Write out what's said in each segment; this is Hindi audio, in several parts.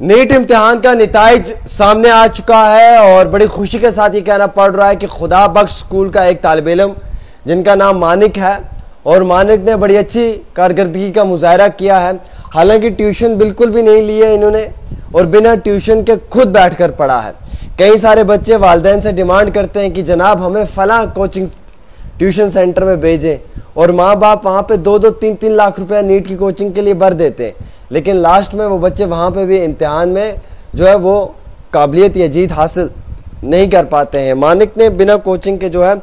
नीट इम्तिहान का निताइज सामने आ चुका है और बड़ी खुशी के साथ ये कहना पड़ रहा है कि खुदा बख्श स्कूल का एक तालिब इल्म जिनका नाम मानिक है और मानिक ने बड़ी अच्छी कारकर्दगी का मुजाहरा किया है। हालांकि ट्यूशन बिल्कुल भी नहीं ली है इन्होंने और बिना ट्यूशन के खुद बैठकर पढ़ा है। कई सारे बच्चे वालिदैन से डिमांड करते हैं कि जनाब हमें फला कोचिंग ट्यूशन सेंटर में भेजें और माँ बाप वहाँ पे 2-2, 3-3 लाख रुपया नीट की कोचिंग के लिए भर देते हैं, लेकिन लास्ट में वो बच्चे वहाँ पे भी इम्तिहान में जो है वो काबिलियत या जीत हासिल नहीं कर पाते हैं। मानिक ने बिना कोचिंग के जो है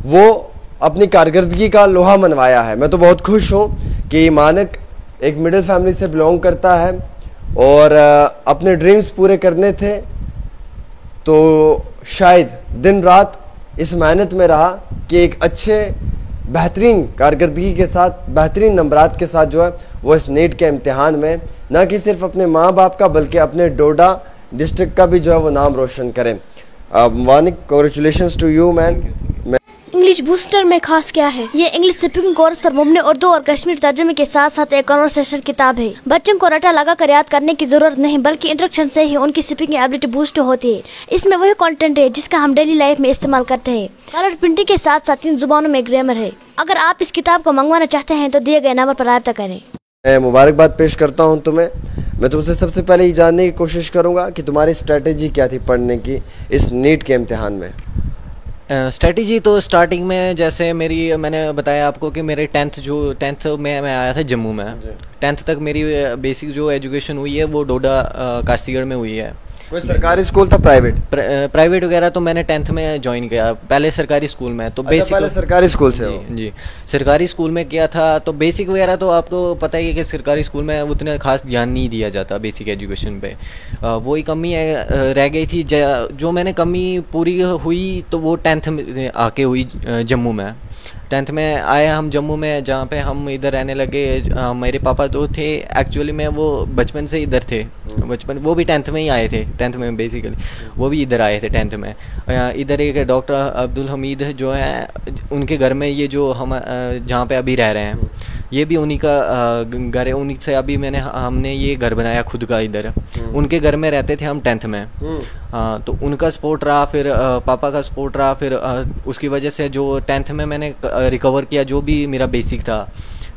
वो अपनी कारकर्दगी का लोहा मनवाया है। मैं तो बहुत खुश हूँ कि मानिक एक मिडिल फैमिली से बिलोंग करता है और अपने ड्रीम्स पूरे करने थे तो शायद दिन रात इस मेहनत में रहा कि एक अच्छे बेहतरीन कारकर्दगी के साथ बेहतरीन नंबरात के साथ जो है वो इस नीट के इम्तिहान में न कि सिर्फ अपने माँ बाप का बल्कि अपने डोडा डिस्ट्रिक्ट का भी जो है वो नाम रोशन करें। Manik, congratulations to you man. English booster में खास क्या है? ये इंग्लिश स्पीकिंग कोर्स पर मुबनी उर्दू और कश्मीरी तर्जुमे के साथ साथ एक कन्वर्सेशन किताब है। बच्चों को रटा लगा कर याद करने की जरूरत नहीं बल्कि इंस्ट्रक्शन से ही उनकी स्पीकिंग एबिलिटी बूस्ट होती है। इसमें वही कंटेंट है जिसका हम डेली लाइफ में इस्तेमाल करते हैं। कलर प्रिंटिंग के साथ साथ 3 जुबानों में ग्रामर है। अगर आप इस किताब को मंगवाना चाहते हैं तो दिए गए नंबर पर राब्ता करें। मैं मुबारकबाद पेश करता हूँ तुम्हें। मैं तुमसे सबसे पहले ये जानने की कोशिश करूँगा कि तुम्हारी स्ट्रेटेजी क्या थी पढ़ने की इस नीट के इम्तिहान में। स्ट्रेटजी तो स्टार्टिंग में जैसे मैंने बताया आपको कि मेरे टेंथ में मैं आया था जम्मू में। 10th तक मेरी बेसिक जो एजुकेशन हुई है वो डोडा काशीगढ़ में हुई है। कोई सरकारी स्कूल था प्राइवेट वगैरह तो मैंने 10th में ज्वाइन किया, पहले सरकारी स्कूल में। तो बेसिक पहले सरकारी स्कूल से जी सरकारी स्कूल में किया था। तो बेसिक वगैरह तो आपको पता ही है कि सरकारी स्कूल में उतना खास ध्यान नहीं दिया जाता बेसिक एजुकेशन पे। वही कमी रह गई थी। जो मैंने कमी पूरी हुई तो वो 10th में आके हुई जम्मू में। 10th में आए हम जम्मू में, जहाँ पे हम इधर रहने लगे। मेरे पापा तो थे एक्चुअली में वो बचपन से इधर थे, बचपन वो भी 10th में ही आए थे। 10th में बेसिकली वो भी इधर आए थे 10th में। इधर एक डॉक्टर अब्दुल हमीद जो है उनके घर में ये जो हम जहाँ पे अभी रह रहे हैं ये भी उन्हीं का घर है। उन्हीं से अभी हमने ये घर बनाया खुद का इधर। उनके घर में रहते थे हम 10th में। हाँ, तो उनका सपोर्ट रहा, फिर पापा का सपोर्ट रहा। फिर उसकी वजह से जो 10th में मैंने रिकवर किया जो भी मेरा बेसिक था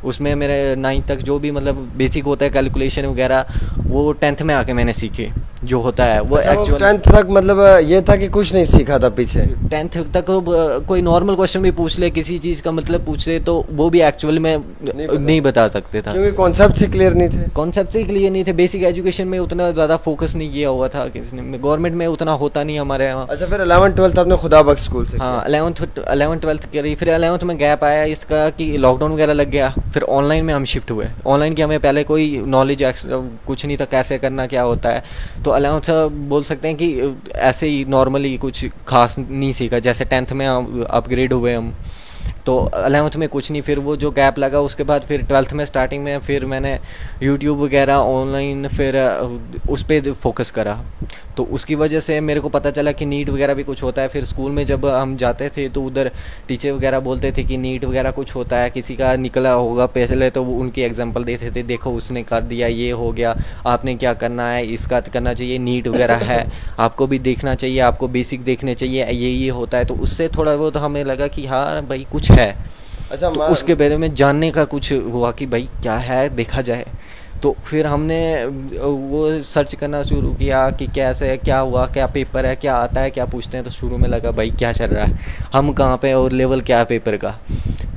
उसमें मेरे 9th तक जो भी मतलब बेसिक होता है कैलकुलेशन वगैरह वो 10th में आके मैंने सीखे जो होता है वो एक्चुअल। 10th तक मतलब ये था कि कुछ नहीं सीखा था पीछे। 10th तक कोई नॉर्मल क्वेश्चन भी पूछ ले, किसी चीज़ का मतलब पूछ ले तो वो भी एक्चुअल में नहीं बता सकते था क्योंकि कॉन्सेप्ट से क्लियर नहीं थे। कॉन्सेप्ट से क्लियर नहीं थे। बेसिक एजुकेशन में उतना ज़्यादा फोकस नहीं किया हुआ था किसी ने, गवर्नमेंट में उतना होता नहीं हमारे यहाँ। अच्छा, फिर 11th-12th आपने खुदा बख्श स्कूल से? हाँ, 11th-12th करी। फिर 11th में गैप आया इसका कि लॉकडाउन वगैरह लग गया। फिर ऑनलाइन में हम शिफ्ट हुए। ऑनलाइन की हमें पहले कोई नॉलेज कुछ नहीं था कैसे करना क्या होता है। तो 11th बोल सकते हैं कि ऐसे ही नॉर्मली कुछ खास नहीं सीखा। जैसे 10th में अपग्रेड हुए हम तो 11th में कुछ नहीं। फिर वो जो गैप लगा उसके बाद फिर 12th में स्टार्टिंग में फिर मैंने यूट्यूब वगैरह ऑनलाइन फिर उस पर फोकस करा। तो उसकी वजह से मेरे को पता चला कि नीट वगैरह भी कुछ होता है। फिर स्कूल में जब हम जाते थे तो उधर टीचर वगैरह बोलते थे कि नीट वगैरह कुछ होता है, किसी का निकला होगा पहले तो वो उनकी एग्जांपल देते थे, देखो उसने कर दिया ये हो गया, आपने क्या करना है, इसका करना चाहिए, नीट वगैरह है आपको भी देखना चाहिए, आपको बेसिक देखने चाहिए, ये होता है। तो उससे थोड़ा बहुत हमें लगा कि हाँ भाई कुछ है। अच्छा, तो उसके बारे में जानने का कुछ हुआ कि भाई क्या है देखा जाए। तो फिर हमने वो सर्च करना शुरू किया कि कैसे क्या हुआ, क्या पेपर है, क्या आता है, क्या पूछते हैं। तो शुरू में लगा भाई क्या चल रहा है, हम कहाँ पे और लेवल क्या है पेपर का।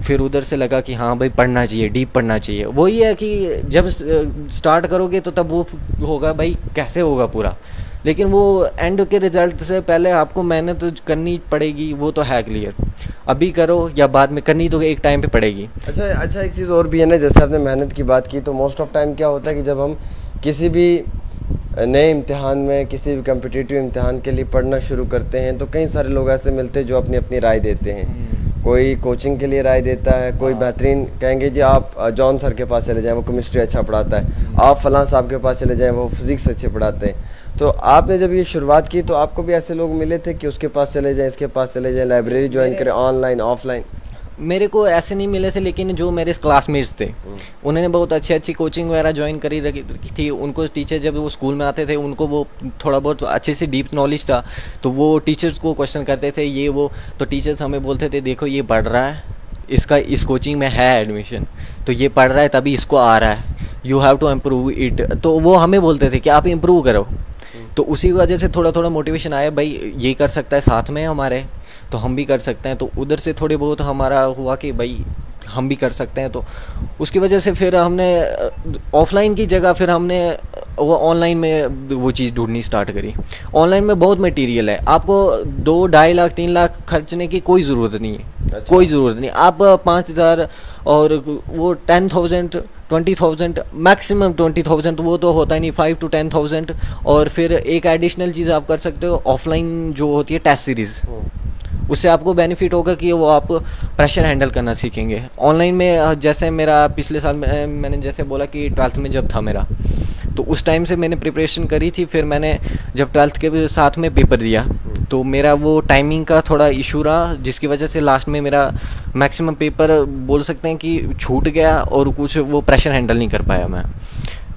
फिर उधर से लगा कि हाँ भाई पढ़ना चाहिए, डीप पढ़ना चाहिए। वही है कि जब स्टार्ट करोगे तो तब वो होगा भाई कैसे होगा पूरा, लेकिन वो एंड के रिजल्ट से पहले आपको मेहनत तो करनी पड़ेगी, वो तो है क्लियर। अभी करो या बाद में करनी तो एक टाइम पे पड़ेगी। अच्छा, एक चीज़ और भी है ना, जैसे आपने मेहनत की बात की तो मोस्ट ऑफ टाइम क्या होता है कि जब हम किसी भी नए इम्तिहान में किसी भी कम्पिटिटिव इम्तिहान के लिए पढ़ना शुरू करते हैं तो कई सारे लोग ऐसे मिलते हैं जो अपनी अपनी राय देते हैं। कोई कोचिंग के लिए राय देता है, कोई बेहतरीन कहेंगे जी आप जॉन सर के पास चले जाएं वो केमिस्ट्री अच्छा पढ़ाता है, आप फलां साहब के पास चले जाएं वो फिज़िक्स अच्छे पढ़ाते हैं। तो आपने जब ये शुरुआत की तो आपको भी ऐसे लोग मिले थे कि उसके पास चले जाएं, इसके पास चले जाएं, लाइब्रेरी ज्वाइन करें, ऑनलाइन ऑफलाइन? मेरे को ऐसे नहीं मिले थे, लेकिन जो मेरे क्लासमेट्स थे उन्होंने बहुत अच्छी अच्छी कोचिंग वगैरह ज्वाइन करी रखी थी। उनको टीचर जब वो स्कूल में आते थे उनको वो थोड़ा बहुत अच्छे से डीप नॉलेज था, तो वो टीचर्स को क्वेश्चन करते थे ये वो, तो टीचर्स हमें बोलते थे देखो ये पढ़ रहा है, इसका इस कोचिंग में है एडमिशन, तो ये पढ़ रहा है तभी इसको आ रहा है, you have to improve it. तो वो हमें बोलते थे कि आप इम्प्रूव करो। तो उसी वजह से थोड़ा थोड़ा मोटिवेशन आया, भाई ये कर सकता है साथ में हमारे, तो हम भी कर सकते हैं। तो उधर से थोड़े बहुत हमारा हुआ कि भाई हम भी कर सकते हैं। तो उसकी वजह से फिर हमने ऑफलाइन की जगह फिर हमने वो ऑनलाइन में वो चीज़ ढूंढनी स्टार्ट करी। ऑनलाइन में बहुत मटेरियल है, आपको 2, 2.5 लाख 3 लाख खर्चने की कोई ज़रूरत नहीं है। अच्छा। कोई ज़रूरत नहीं, आप 5,000 और वो 10,000 20,000 मैक्सिमम 20,000 वो तो होता ही नहीं, 5 to 10,000। और फिर एक एडिशनल चीज़ आप कर सकते हो ऑफलाइन जो होती है टेस्ट सीरीज़, उससे आपको बेनिफिट होगा कि वो आप प्रेशर हैंडल करना सीखेंगे। ऑनलाइन में जैसे मेरा पिछले साल मैंने जैसे बोला कि 12th में जब था मेरा, तो उस टाइम से मैंने प्रिपरेशन करी थी। फिर मैंने जब 12th के साथ में पेपर दिया तो मेरा वो टाइमिंग का थोड़ा इशू रहा, जिसकी वजह से लास्ट में मेरा मैक्सिमम पेपर बोल सकते हैं कि छूट गया और कुछ वो प्रेशर हैंडल नहीं कर पाया मैं।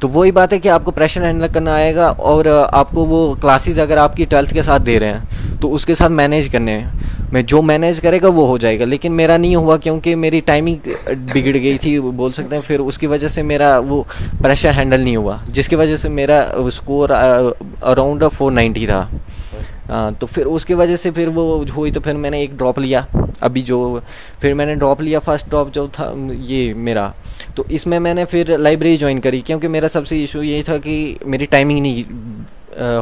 तो वही बात है कि आपको प्रेशर हैंडल करना आएगा और आपको वो क्लासेस अगर आपकी 12th के साथ दे रहे हैं तो उसके साथ मैनेज करने हैं। मैं जो मैनेज करेगा वो हो जाएगा, लेकिन मेरा नहीं हुआ क्योंकि मेरी टाइमिंग बिगड़ गई थी बोल सकते हैं। फिर उसकी वजह से मेरा वो प्रेशर हैंडल नहीं हुआ, जिसकी वजह से मेरा स्कोर अराउंड 490 था। तो फिर उसकी वजह से फिर वो हुई, तो फिर मैंने एक ड्रॉप लिया। अभी जो फिर मैंने ड्रॉप लिया, फर्स्ट ड्रॉप जो था ये मेरा, तो इसमें मैंने फिर लाइब्रेरी ज्वाइन करी क्योंकि मेरा सबसे इशू ये था कि मेरी टाइमिंग नहीं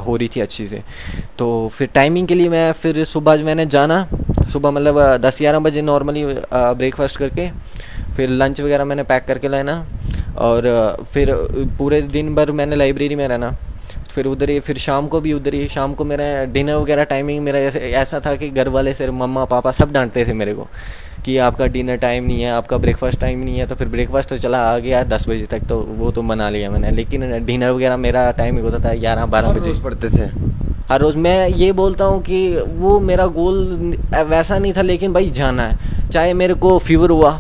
हो रही थी अच्छी से। तो फिर टाइमिंग के लिए मैं फिर सुबह मैंने जाना, सुबह मतलब 10-11 बजे नॉर्मली ब्रेकफास्ट करके फिर लंच वगैरह मैंने पैक करके लेना और फिर पूरे दिन भर मैंने लाइब्रेरी में रहना। फिर उधर ही फिर शाम को भी उधर ही, शाम को मेरा डिनर वगैरह टाइमिंग मेरा ऐसा था कि घर वाले से मम्मा पापा सब डांटते थे मेरे को कि आपका डिनर टाइम नहीं है, आपका ब्रेकफास्ट टाइम नहीं है। तो फिर ब्रेकफास्ट तो चला आ गया 10 बजे तक, तो वो तो मना लिया मैंने, लेकिन डिनर वगैरह मेरा टाइम होता था 11-12 बजे पढ़ते थे हर रोज़। मैं ये बोलता हूँ कि वो मेरा गोल वैसा नहीं था, लेकिन भाई जाना है। चाहे मेरे को फीवर हुआ,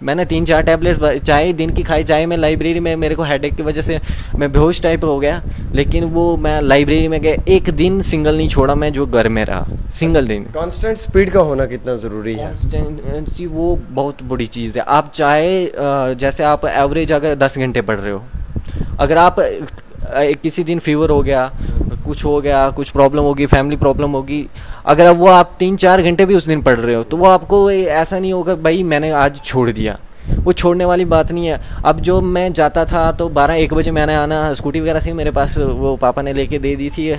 मैंने 3-4 टैबलेट चाहे दिन की खाई, चाहे मैं लाइब्रेरी में मेरे को हेडेक की वजह से मैं बेहोश टाइप हो गया, लेकिन वो मैं लाइब्रेरी में गया, एक दिन सिंगल नहीं छोड़ा मैं जो घर में रहा, सिंगल दिन। कांस्टेंट स्पीड का होना कितना ज़रूरी है? कांस्टेंसी वो बहुत बड़ी चीज़ है। आप चाहे जैसे आप एवरेज अगर 10 घंटे पढ़ रहे हो, अगर आप किसी दिन फीवर हो गया, कुछ हो गया, कुछ प्रॉब्लम होगी, फैमिली प्रॉब्लम होगी, अगर वो आप 3-4 घंटे भी उस दिन पढ़ रहे हो तो वो आपको ऐसा नहीं होगा भाई मैंने आज छोड़ दिया, वो छोड़ने वाली बात नहीं है। अब जो मैं जाता था तो 12-1 बजे मैंने आना, स्कूटी वगैरह थी मेरे पास, वो पापा ने लेके दे दी थी,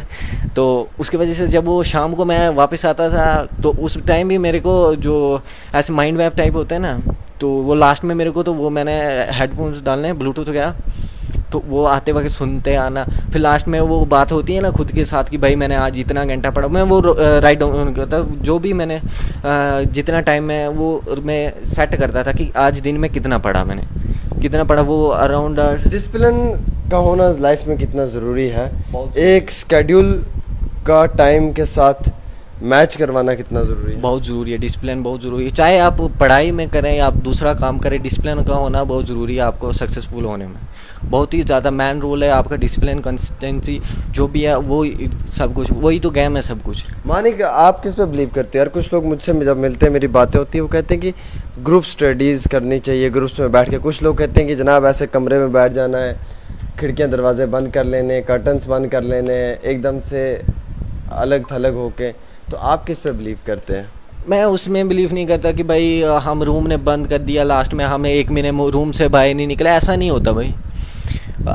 तो उसकी वजह से जब वो शाम को मैं वापस आता था तो उस टाइम भी मेरे को जो ऐसे माइंड मैप टाइप होते हैं ना, तो वो लास्ट में मेरे को तो वो मैंने हेडफोन्स डालने ब्लूटूथ वगैरह, तो वो आते वक्त सुनते आना। फिर लास्ट में वो बात होती है ना खुद के साथ कि भाई मैंने आज इतना घंटा पढ़ा, मैं वो राइट डाउन करता, जो भी मैंने जितना टाइम में वो मैं सेट करता था कि आज दिन में कितना पढ़ा, मैंने कितना पढ़ा, वो अराउंड। डिसिप्लिन का होना लाइफ में कितना ज़रूरी है, एक स्केड्यूल का टाइम के साथ मैच करवाना कितना ज़रूरी है? बहुत ज़रूरी है, डिसिप्लिन बहुत ज़रूरी है। चाहे आप पढ़ाई में करें या आप दूसरा काम करें, डिसिप्लिन का होना बहुत ज़रूरी है आपको सक्सेसफुल होने में। बहुत ही ज़्यादा मैन रोल है आपका, डिसिप्लिन, कंसिस्टेंसी जो भी है वो सब कुछ, वही तो गेम है सब कुछ। मानिक, आप किस पे बिलीव करते हैं? यार कुछ लोग मुझसे जब मिलते हैं, मेरी बातें होती है, वो कहते हैं कि ग्रुप स्टडीज़ करनी चाहिए, ग्रुप्स में बैठ के। कुछ लोग कहते हैं कि जनाब ऐसे कमरे में बैठ जाना है, खिड़कियाँ दरवाजे बंद कर लेने, कर्टन्स बंद कर लेने, एकदम से अलग थलग होके। तो आप किस पे बिलीव करते हैं? मैं उसमें बिलीव नहीं करता कि भाई हम रूम ने बंद कर दिया, लास्ट में हमें 1 महीने रूम से बाहर नहीं निकला, ऐसा नहीं होता भाई।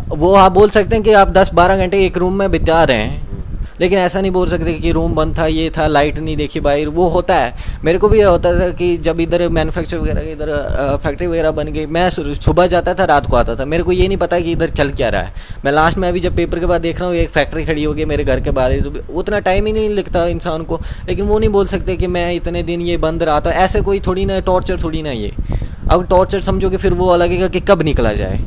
वो आप बोल सकते हैं कि आप 10-12 घंटे एक रूम में बिता रहे हैं, लेकिन ऐसा नहीं बोल सकते कि रूम बंद था, ये था, लाइट नहीं देखी बाहर। वो होता है, मेरे को भी होता था कि जब इधर मैन्युफैक्चर वगैरह, इधर फैक्ट्री वगैरह बन गई, मैं सुबह जाता था, रात को आता था, मेरे को ये नहीं पता कि इधर चल क्या रहा है। मैं लास्ट में अभी जब पेपर के बाद देख रहा हूँ एक फैक्ट्री खड़ी होगी मेरे घर के बाहर, तो उतना टाइम ही नहीं लगता इंसान को, लेकिन वो नहीं बोल सकते कि मैं इतने दिन ये बंद रहा था। ऐसे कोई थोड़ी ना टॉर्चर, थोड़ी ना ये। अब टॉर्चर समझोगे फिर वो लगेगा कि कब निकला जाए,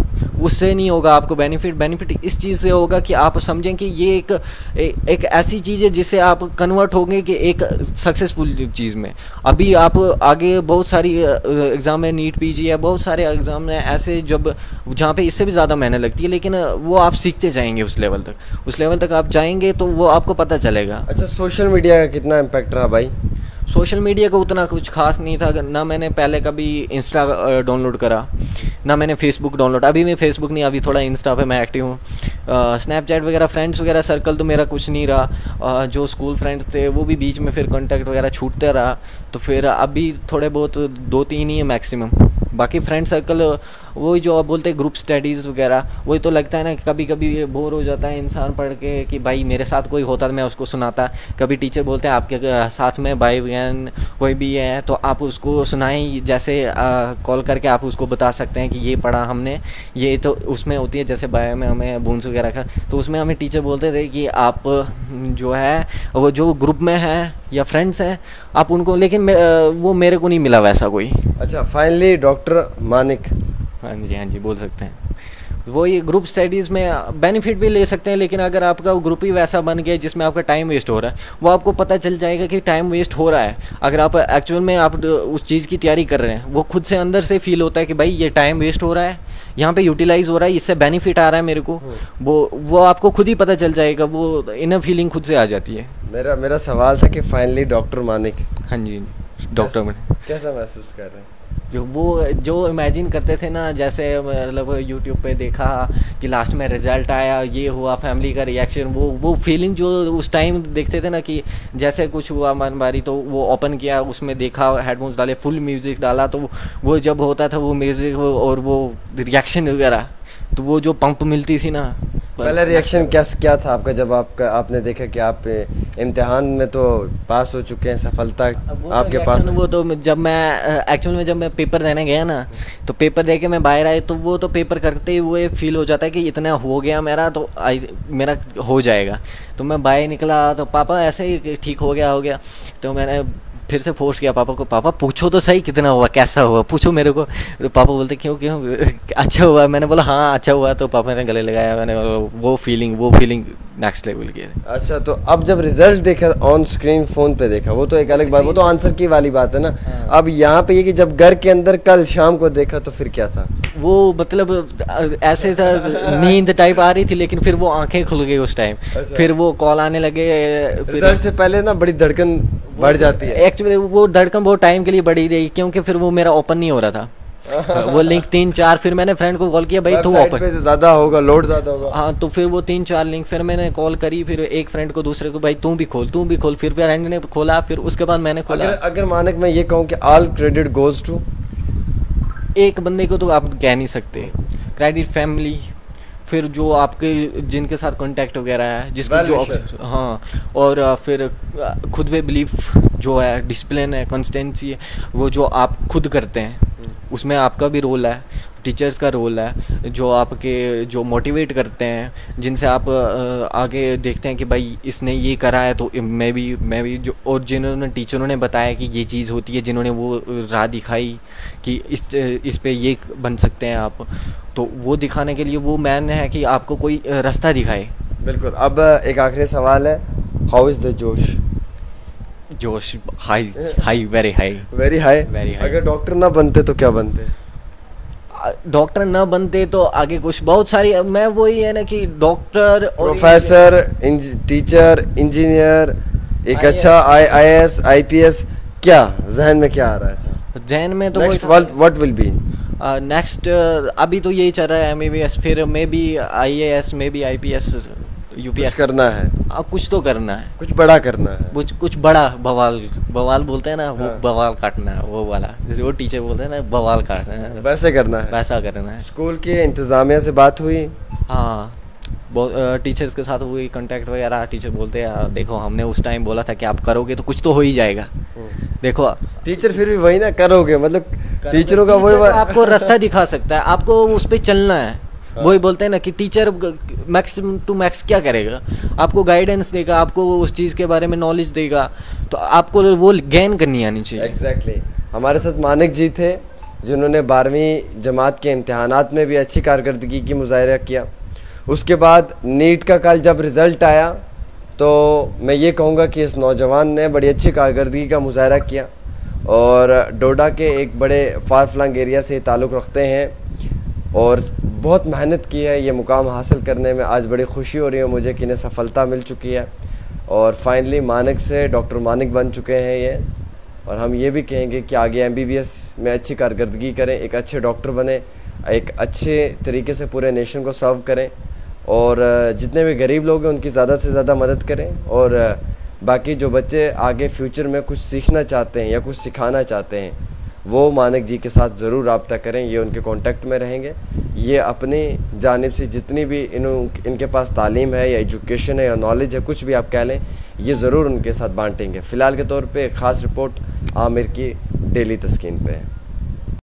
उससे नहीं होगा आपको बेनिफिट इस चीज़ से होगा कि आप समझें कि ये एक ऐसी चीज़ है जिससे आप कन्वर्ट होंगे कि एक सक्सेसफुल चीज़ में। अभी आप आगे बहुत सारी एग्ज़ाम है, नीट पीजी है, बहुत सारे एग्ज़ाम हैं ऐसे जहाँ पे इससे भी ज़्यादा मेहनत लगती है, लेकिन वो आप सीखते जाएंगे उस लेवल तक आप जाएंगे तो वो आपको पता चलेगा। अच्छा, सोशल मीडिया का कितना इम्पैक्ट रहा भाई? सोशल मीडिया का उतना कुछ खास नहीं था ना। मैंने पहले कभी इंस्टा डाउनलोड करा, ना मैंने फेसबुक डाउनलोड, अभी मैं फेसबुक नहीं, अभी थोड़ा इंस्टा पे मैं एक्टिव हूँ। स्नैपचैट वगैरह फ्रेंड्स वगैरह सर्कल तो मेरा कुछ नहीं रहा। जो स्कूल फ्रेंड्स थे वो भी बीच में फिर कांटेक्ट वगैरह छूटते रहा, तो फिर अभी थोड़े बहुत 2-3 ही है मैक्सिमम। बाकी फ्रेंड सर्कल वही जो आप बोलते हैं ग्रुप स्टडीज़ वगैरह, वही तो लगता है ना कि कभी कभी बोर हो जाता है इंसान पढ़ के कि भाई मेरे साथ कोई होता तो मैं उसको सुनाता। कभी टीचर बोलते हैं आपके साथ में भाई बहन कोई भी है तो आप उसको सुनाएं, जैसे कॉल करके आप उसको बता सकते हैं कि ये पढ़ा हमने, ये तो उसमें होती है जैसे बायो में हमें बूंस वगैरह का, तो उसमें हमें टीचर बोलते थे कि आप जो है वो जो ग्रुप में हैं या फ्रेंड्स हैं आप उनको, लेकिन वो मेरे को नहीं मिला वैसा कोई। अच्छा, फाइनली डॉक्टर मानिक। हाँ जी बोल सकते हैं। वो ये ग्रुप स्टडीज़ में बेनिफिट भी ले सकते हैं, लेकिन अगर आपका ग्रुप ही वैसा बन गया जिसमें आपका टाइम वेस्ट हो रहा है, वो आपको पता चल जाएगा कि टाइम वेस्ट हो रहा है। अगर आप एक्चुअल में आप उस चीज़ की तैयारी कर रहे हैं, वो खुद से अंदर से फील होता है कि भाई ये टाइम वेस्ट हो रहा है, यहाँ पे यूटिलाइज हो रहा है, इससे बेनिफिट आ रहा है मेरे को, वो आपको खुद ही पता चल जाएगा, वो इनर फीलिंग खुद से आ जाती है। मेरा सवाल था कि फाइनली डॉक्टर मानिक। हाँ जी, डॉक्टर में कैसा महसूस कर रहे हैं? जो इमेजिन करते थे ना, जैसे मतलब यूट्यूब पे देखा कि लास्ट में रिजल्ट आया, ये हुआ, फैमिली का रिएक्शन, वो फीलिंग जो उस टाइम देखते थे ना कि जैसे कुछ हुआ मन बारी, तो वो ओपन किया, उसमें देखा, हेडफोन्स डाले, फुल म्यूज़िक डाला, तो वो जब होता था वो म्यूज़िक और वो रिएक्शन वगैरह, तो वो जो पंप मिलती थी ना। पहला रिएक्शन क्या था आपका जब आपने देखा कि आप इम्तिहान में तो पास हो चुके हैं, सफलता आपके पास? वो तो जब मैं एक्चुअल में जब मैं पेपर देने गया ना, तो पेपर दे के मैं बाहर आए, तो वो तो पेपर करते हुए फील हो जाता है कि इतना हो गया मेरा, तो मेरा हो जाएगा। तो मैं बाहर निकला तो पापा ऐसे ही ठीक हो गया, तो मैंने फिर से फोर्स किया पापा को, पापा पूछो तो सही कितना हुआ, कैसा हुआ, पूछो मेरे को। तो पापा बोलते क्यों अच्छा हुआ? मैंने बोला हाँ अच्छा हुआ, तो पापा ने गले लगाया, मैंने वो फीलिंग नेक्स्ट लेवल की है। अच्छा, तो अब जब रिजल्ट देखा ऑन स्क्रीन फोन पे देखा, वो तो एक अलग बात, वो तो आंसर की वाली बात है ना। हाँ। अब यहाँ पे ये कि जब घर के अंदर कल शाम को देखा तो फिर क्या था? वो मतलब ऐसे था, नींद टाइप आ रही थी, लेकिन फिर वो आंखें खुल गई उस टाइम। अच्छा। फिर वो कॉल आने लगे, रिजल्ट से पहले ना बड़ी धड़कन बढ़ जाती है। एक्चुअली वो धड़कन बहुत टाइम के लिए बढ़ी रही, क्योंकि फिर वो मेरा ओपन नहीं हो रहा था वो लिंक 3-4, फिर मैंने फ्रेंड को कॉल किया, भाई तो ओपन पे ज़्यादा होगा, लोड ज़्यादा होगा। हाँ, तो फिर वो 3-4 लिंक फिर मैंने कॉल करी, फिर एक फ्रेंड को, दूसरे को, भाई तू भी खोल, फिर फ्रेंड ने खोला, फिर उसके बाद मैंने खोला। अगर मानक मैं ये कहूँ कि ऑल क्रेडिट गोज टू एक बंदे को, तो आप कह नहीं सकते, क्रेडिट फैमिली, फिर जो आपके जिनके साथ कांटेक्ट वगैरह है, जिसकी जो हाँ, और फिर खुद पे बिलीफ जो है, डिसिप्लिन है, कंसिस्टेंसी है, वो जो आप खुद करते हैं उसमें आपका भी रोल है, टीचर्स का रोल है, जो आपके जो मोटिवेट करते हैं, जिनसे आप आगे देखते हैं कि भाई इसने ये करा है तो मैं भी जो, और जिन्होंने टीचरों ने बताया कि ये चीज़ होती है, जिन्होंने वो राह दिखाई कि इस पे ये बन सकते हैं आप, तो वो दिखाने के लिए वो मैन है कि आपको कोई रास्ता दिखाए। बिल्कुल। अब एक आखिरी सवाल है, हाउ इज़ द जोश? High, very high. अगर डॉक्टर ना बनते तो क्या बनते? डॉक्टर ना बनते तो आगे कुछ बहुत सारी, मैं वही है ना कि डॉक्टर, प्रोफेसर, टीचर, इंजीनियर, एक अच्छा IAS IPS, क्या जहन में क्या आ रहा था? जहन में तो व्हाट विल बी नेक्स्ट, अभी तो यही चल रहा है MBBS, फिर may be IAS, may be IPS, UPS करना है। कुछ तो करना है, कुछ बड़ा करना है, कुछ बड़ा, बवाल बोलते हैं ना, वो बवाल काटना है, वो वाला, जैसे वो टीचर बोलते हैं ना बवाल काटना है, वैसे करना है, वैसा करना है। स्कूल के इंतजामिया से बात हुई? हाँ, टीचर्स के साथ हुई कांटेक्ट वगैरह। टीचर बोलते हैं देखो हमने उस टाइम बोला था कि आप करोगे तो कुछ तो हो ही जाएगा। देखो टीचर फिर भी वही ना, करोगे मतलब टीचरों का वही आपको रास्ता दिखा सकता है, आपको उस पर चलना है। वही बोलते हैं ना कि टीचर मैक्सिमम टू मैक्स क्या करेगा, आपको गाइडेंस देगा, आपको उस चीज़ के बारे में नॉलेज देगा, तो आपको वो गेन करनी आनी चाहिए। एग्जैक्टली। हमारे साथ मानिक जी थे, जिन्होंने 12वीं जमात के इम्तहानात में भी अच्छी कारकर्दगी की मुजाहरा किया। उसके बाद नीट का कल जब रिज़ल्ट आया तो मैं ये कहूँगा कि इस नौजवान ने बड़ी अच्छी कारकर्दगी का मुजाहरा किया और डोडा के एक बड़े फार फ्लंग एरिया से ताल्लुक़ रखते हैं और बहुत मेहनत की है। ये मुकाम हासिल करने में आज बड़ी खुशी हो रही है मुझे कि इन्हें सफलता मिल चुकी है और फाइनली मानिक से डॉक्टर मानिक बन चुके हैं ये। और हम ये भी कहेंगे कि आगे MBBS में अच्छी कारकर्दगी करें, एक अच्छे डॉक्टर बने, एक अच्छे तरीके से पूरे नेशन को सर्व करें और जितने भी गरीब लोग हैं उनकी ज़्यादा से ज़्यादा मदद करें। और बाकी जो बच्चे आगे फ्यूचर में कुछ सीखना चाहते हैं या कुछ सिखाना चाहते हैं वो मानिक जी के साथ ज़रूर रब्ता करें, ये उनके कांटेक्ट में रहेंगे। ये अपनी जानिब से जितनी भी इनके पास तालीम है या एजुकेशन है या नॉलेज है, कुछ भी आप कह लें, ये ज़रूर उनके साथ बांटेंगे। फ़िलहाल के तौर पे एक ख़ास रिपोर्ट आमिर की डेली तस्कीन पे है।